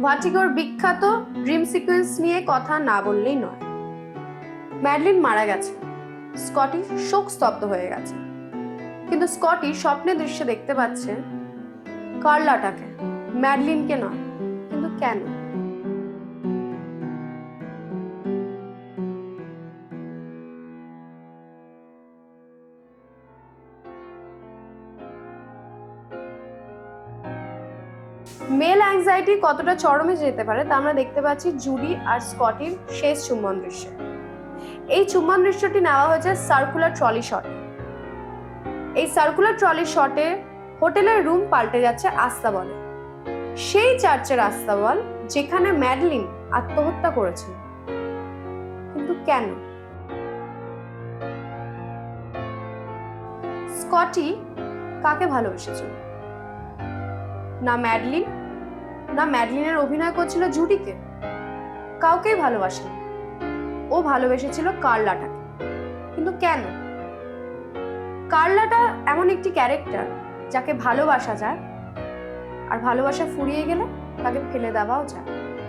ভার্টিগোর বিখ্যাত dream sequence নিয়ে কথা না বললেই নয়। ম্যাডলিন মারা গেছে, স্কটি শোক স্তব্ধ হয়ে গেছে, কিন্তু স্কটি স্বপ্নে দৃশ্যে দেখতে পাচ্ছে কার্লাটাকে, ম্যাডলিনকে নয়। কিন্তু কেন? মেল অ্যাংজাইটি কতটা চরমে যেতে পারে তা আমরা দেখতে পাচ্ছি জুডি আর স্কটির শেষ চুম্বন দৃশ্যে। এই চুম্বন দৃশ্যটি নেওয়া হয়েছে সার্কুলার ট্রলি শটে। এই সার্কুলার ট্রলি শটে হোটেলের রুম পাল্টে যাচ্ছে আস্তাবলে, সেই চার্চের আস্তাবল যেখানে ম্যাডলিন আত্মহত্যা করেছিল। কিন্তু কেন? স্কটি কাকে ভালোবেসেছিল? না ম্যাডলিন, না ম্যাডলিনের অভিনয় করছিল জুডিকে। কাউকেই ভালোবাসেনি, ও ভালোবেসেছিল কার্লাটাকে। কিন্তু কেন? কার্লাটা এমন একটি ক্যারেক্টার যাকে ভালোবাসা যায়, আর ভালোবাসা ফুরিয়ে গেলে তাকে ফেলে দেওয়াও যায়।